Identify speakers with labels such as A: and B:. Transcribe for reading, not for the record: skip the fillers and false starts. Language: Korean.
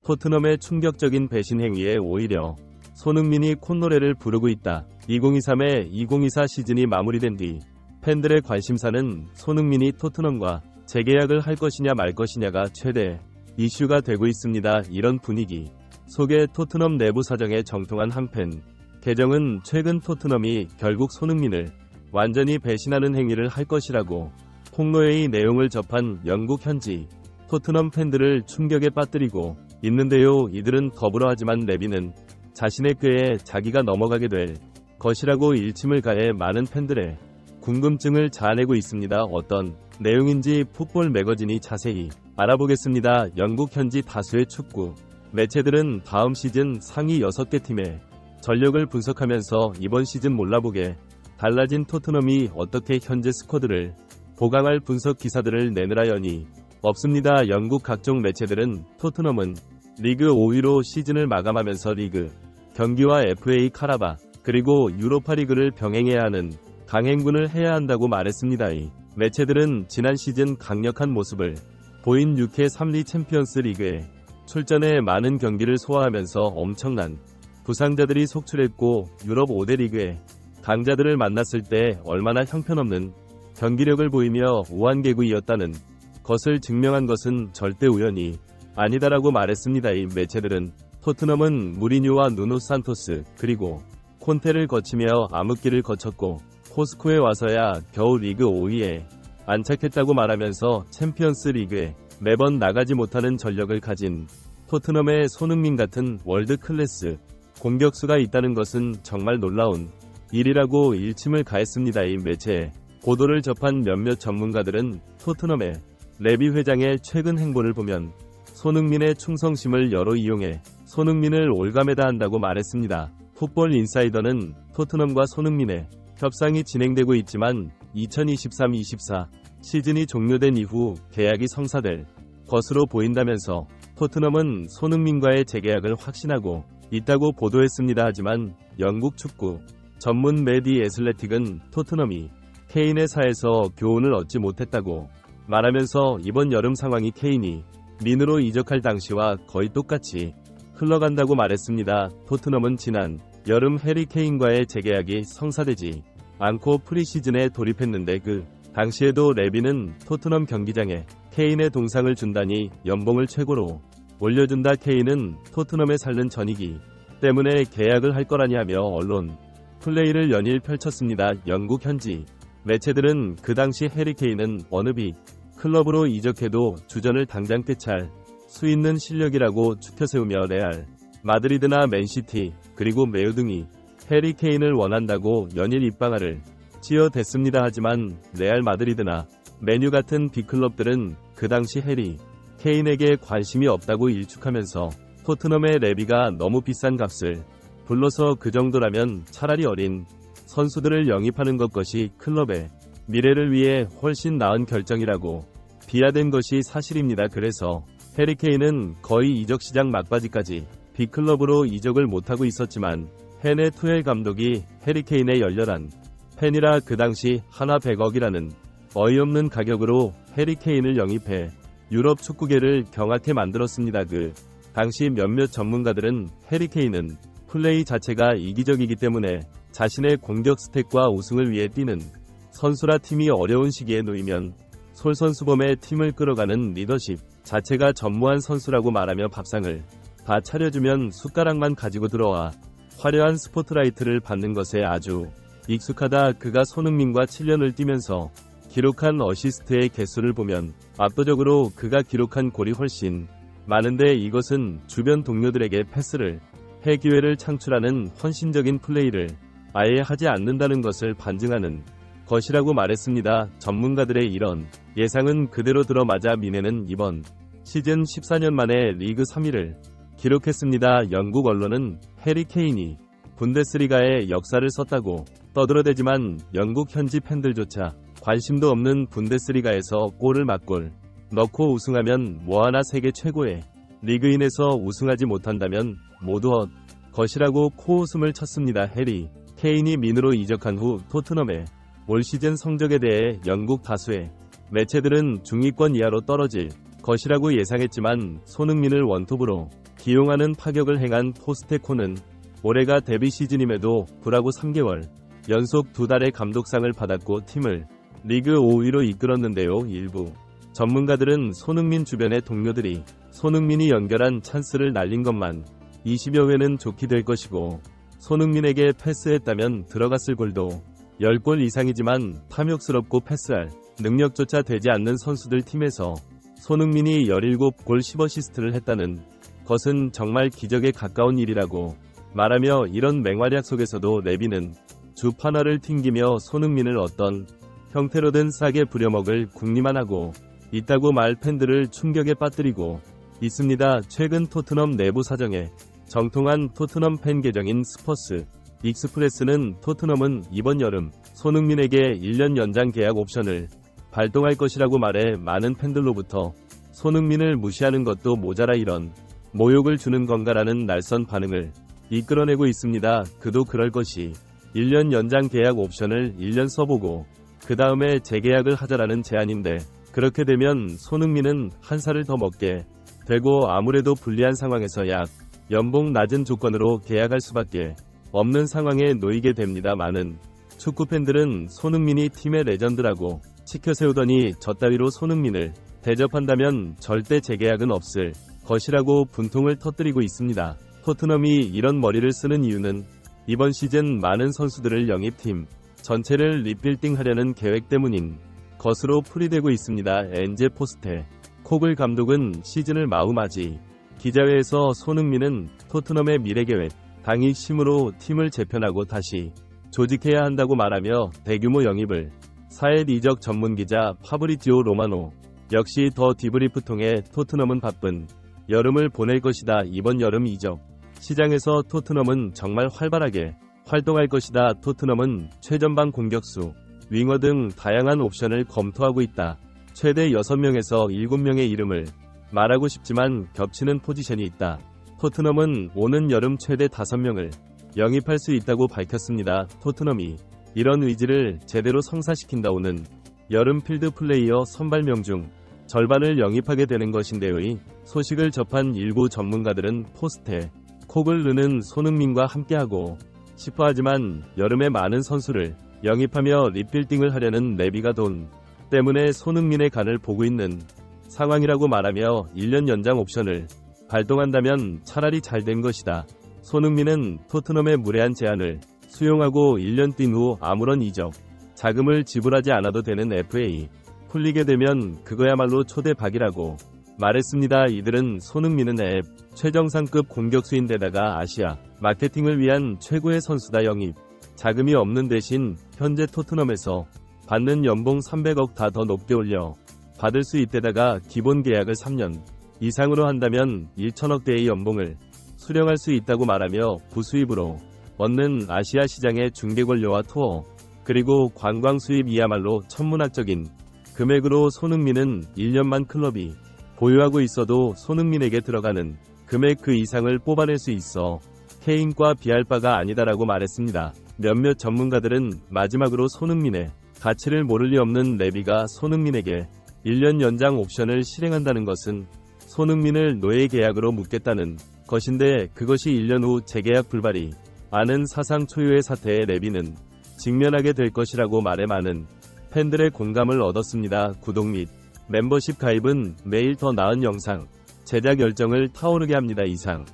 A: 토트넘의 충격적인 배신 행위에 오히려 손흥민이 콧노래를 부르고 있다. 2023의 2024 시즌이 마무리된 뒤 팬들의 관심사는 손흥민이 토트넘과 재계약을 할 것이냐 말 것이냐가 최대 이슈가 되고 있습니다. 이런 분위기 속에 토트넘 내부 사정에 정통한 한 팬 계정은 최근 토트넘이 결국 손흥민을 완전히 배신하는 행위를 할 것이라고 폭로해 이 내용을 접한 영국 현지 토트넘 팬들을 충격에 빠뜨리고 있는데요. 이들은 더불어 하지만 레비는 자신의 꾀에 자기가 넘어가게 될 것이라고 일침을 가해 많은 팬들의 궁금증을 자아내고 있습니다. 어떤 내용인지 풋볼 매거진이 자세히 알아보겠습니다. 영국 현지 다수의 축구 매체들은 다음 시즌 상위 6개 팀의 전력을 분석하면서 이번 시즌 몰라보게 달라진 토트넘이 어떻게 현재 스쿼드를 보강할 분석 기사들을 내느라 여니 없습니다. 영국 각종 매체들은 토트넘은 리그 5위로 시즌을 마감하면서 리그 경기와 FA 카라바 그리고 유로파리그를 병행해야 하는 강행군을 해야 한다고 말했습니다. 이 매체들은 지난 시즌 강력한 모습을 보인 UK 3리 챔피언스 리그에 출전해 많은 경기를 소화하면서 엄청난 부상자들이 속출했고 유럽 5대 리그의 강자들을 만났을 때 얼마나 형편없는 경기력을 보이며 우한개구이였다는 것을 증명한 것은 절대 우연이 아니다라고 말했습니다. 이 매체들은 토트넘은 무리뉴와 누노 산토스 그리고 콘테를 거치며 암흑기를 거쳤고 포스코에 와서야 겨우 리그 5위에 안착했다고 말하면서 챔피언스 리그에 매번 나가지 못하는 전력을 가진 토트넘의 손흥민 같은 월드 클래스 공격수가 있다는 것은 정말 놀라운 일이라고 일침을 가했습니다. 이 매체에 보도를 접한 몇몇 전문가들은 토트넘의 레비 회장의 최근 행보를 보면 손흥민의 충성심을 여러 이용해 손흥민을 올가매다 한다고 말했습니다. 풋볼 인사이더는 토트넘과 손흥민의 협상이 진행되고 있지만 2023-24 시즌이 종료된 이후 계약이 성사될 것으로 보인다면서 토트넘은 손흥민과의 재계약을 확신하고 있다고 보도했습니다. 하지만 영국 축구 전문 매디 애슬레틱은 토트넘이 케인의 사에서 교훈을 얻지 못했다고 말하면서 이번 여름 상황이 케인이 민으로 이적할 당시와 거의 똑같이 흘러간다고 말했습니다. 토트넘은 지난 여름 해리 케인과의 재계약이 성사되지 않고 프리시즌에 돌입했는데 그 당시에도 레비는 토트넘 경기장에 케인의 동상을 준다니 연봉을 최고로 올려준다. 케인은 토트넘에 살는 전이기 때문에 계약을 할 거라니 하며 언론 플레이를 연일 펼쳤습니다. 영국 현지 매체들은 그 당시 해리 케인은 어느 빅 클럽으로 이적해도 주전을 당장 꿰찰 수 있는 실력이라고 추켜세우며 레알 마드리드나 맨시티 그리고 메유 등이 해리 케인을 원한다고 연일 입방아를 찌어댔습니다. 하지만 레알 마드리드나 메뉴 같은 빅클럽들은 그 당시 해리 케인에게 관심이 없다고 일축하면서 토트넘의 레비가 너무 비싼 값을 불러서 그 정도라면 차라리 어린 선수들을 영입하는 것이 클럽의 미래를 위해 훨씬 나은 결정이라고 비하된 것이 사실입니다. 그래서 해리 케인은 거의 이적 시장 막바지까지 빅클럽으로 이적을 못하고 있었지만 헨의 투엘 감독이 해리 케인의 열렬한 팬이라 그 당시 하나 100억이라는 어이없는 가격으로 해리 케인을 영입해 유럽 축구계를 경악해 만들었습니다. 그 당시 몇몇 전문가들은 해리 케인은 플레이 자체가 이기적이기 때문에 자신의 공격 스택과 우승을 위해 뛰는 선수라 팀이 어려운 시기에 놓이면 솔선수범의 팀을 끌어가는 리더십 자체가 전무한 선수라고 말하며 밥상을 다 차려주면 숟가락만 가지고 들어와 화려한 스포트라이트를 받는 것에 아주 익숙하다. 그가 손흥민과 7년을 뛰면서 기록한 어시스트의 개수를 보면 압도적으로 그가 기록한 골이 훨씬 많은데 이것은 주변 동료들에게 패스를 해 기회를 창출하는 헌신적인 플레이를 아예 하지 않는다는 것을 반증하는 것이라고 말했습니다. 전문가들의 이런 예상은 그대로 들어맞아 미네는 이번 시즌 14년 만에 리그 3위를 기록했습니다. 영국 언론은 해리 케인이 분데스리가의 역사를 썼다고 떠들어대지만 영국 현지 팬들조차 관심도 없는 분데스리가에서 골을 맞골 넣고 우승하면 뭐하나 세계 최고의 리그인에서 우승하지 못한다면 모두 헛 것이라고 코웃음을 쳤습니다. 해리 케인이 민으로 이적한 후 토트넘의 올 시즌 성적에 대해 영국 다수의 매체들은 중위권 이하로 떨어질 것이라고 예상했지만 손흥민을 원톱으로 기용하는 파격을 행한 포스테코는 올해가 데뷔 시즌임에도 불하고 3개월 연속 2달의 감독상을 받았고 팀을 리그 5위로 이끌었는데요. 일부 전문가들은 손흥민 주변의 동료들이 손흥민이 연결한 찬스를 날린 것만 20여 회는 좋게 될 것이고 손흥민에게 패스했다면 들어갔을 골도 10골 이상이지만 탐욕스럽고 패스할 능력조차 되지 않는 선수들 팀에서 손흥민이 17골 10어시스트를 했다는 것은 정말 기적에 가까운 일이라고 말하며 이런 맹활약 속에서도 레비는 주판화를 튕기며 손흥민을 어떤 형태로든 싸게 부려먹을 궁리만 하고 있다고 말 팬들을 충격에 빠뜨리고 있습니다. 최근 토트넘 내부 사정에 정통한 토트넘 팬 계정인 스퍼스 익스프레스는 토트넘은 이번 여름 손흥민에게 1년 연장 계약 옵션을 발동할 것이라고 말해 많은 팬들로부터 손흥민을 무시하는 것도 모자라 이런 모욕을 주는 건가라는 날선 반응을 이끌어내고 있습니다. 그도 그럴 것이 1년 연장 계약 옵션을 1년 써보고 그 다음에 재계약을 하자라는 제안인데 그렇게 되면 손흥민은 한 살을 더 먹게 되고 아무래도 불리한 상황에서 약 연봉 낮은 조건으로 계약할 수밖에 없는 상황에 놓이게 됩니다. 많은 축구팬들은 손흥민이 팀의 레전드라고 치켜세우더니 저 따위로 손흥민을 대접한다면 절대 재계약은 없을 것이라고 분통을 터뜨리고 있습니다. 토트넘이 이런 머리를 쓰는 이유는 이번 시즌 많은 선수들을 영입팀 전체를 리빌딩하려는 계획 때문인 것으로 풀이되고 있습니다. 엔제 포스테 코글 감독은 시즌을 마무맞이 기자회에서 손흥민은 토트넘의 미래계획 당익심으로 팀을 재편하고 다시 조직해야 한다고 말하며 대규모 영입을 사회 이적 전문기자 파브리지오 로마노 역시 더 디브리프 통해 토트넘은 바쁜 여름을 보낼 것이다. 이번 여름 이적 시장에서 토트넘은 정말 활발하게 활동할 것이다. 토트넘은 최전방 공격수, 윙어 등 다양한 옵션을 검토하고 있다. 최대 6명에서 7명의 이름을 말하고 싶지만 겹치는 포지션이 있다. 토트넘은 오는 여름 최대 5명을 영입할 수 있다고 밝혔습니다. 토트넘이 이런 의지를 제대로 성사시킨다. 오는 여름 필드 플레이어 선발명 중 절반을 영입하게 되는 것인데의 소식을 접한 일부 전문가들은 포스테 코글르는 손흥민과 함께하고 싶어하지만 여름에 많은 선수를 영입하며 리빌딩을 하려는 레비가 돈 때문에 손흥민의 간을 보고 있는 상황이라고 말하며 1년 연장 옵션을 발동한다면 차라리 잘 된 것이다. 손흥민은 토트넘의 무례한 제안을 수용하고 1년 뛴 후 아무런 이적 자금을 지불하지 않아도 되는 FA 풀리게 되면 그거야말로 초대박이라고 말했습니다. 이들은 손흥민은 앱 최정상급 공격수인데다가 아시아 마케팅을 위한 최고의 선수다. 영입 자금이 없는 대신 현재 토트넘에서 받는 연봉 300억 다 더 높게 올려 받을 수 있대다가 기본 계약을 3년 이상으로 한다면 1천억대의 연봉을 수령할 수 있다고 말하며 부수입으로 얻는 아시아 시장의 중개 권료와 투어 그리고 관광 수입이야말로 천문학적인 금액으로 손흥민은 1년만 클럽이 보유하고 있어도 손흥민에게 들어가는 금액 그 이상을 뽑아낼 수 있어 케인과 비할 바가 아니다라고 말했습니다. 몇몇 전문가들은 마지막으로 손흥민의 가치를 모를 리 없는 레비가 손흥민에게 1년 연장 옵션을 실행한다는 것은 손흥민을 노예 계약으로 묶겠다는 것인데 그것이 1년 후 재계약 불발이 많은 사상 초유의 사태에 레비는 직면하게 될 것이라고 말해 많은 팬들의 공감을 얻었습니다. 구독 및 멤버십 가입은 매일 더 나은 영상 제작 열정을 타오르게 합니다. 이상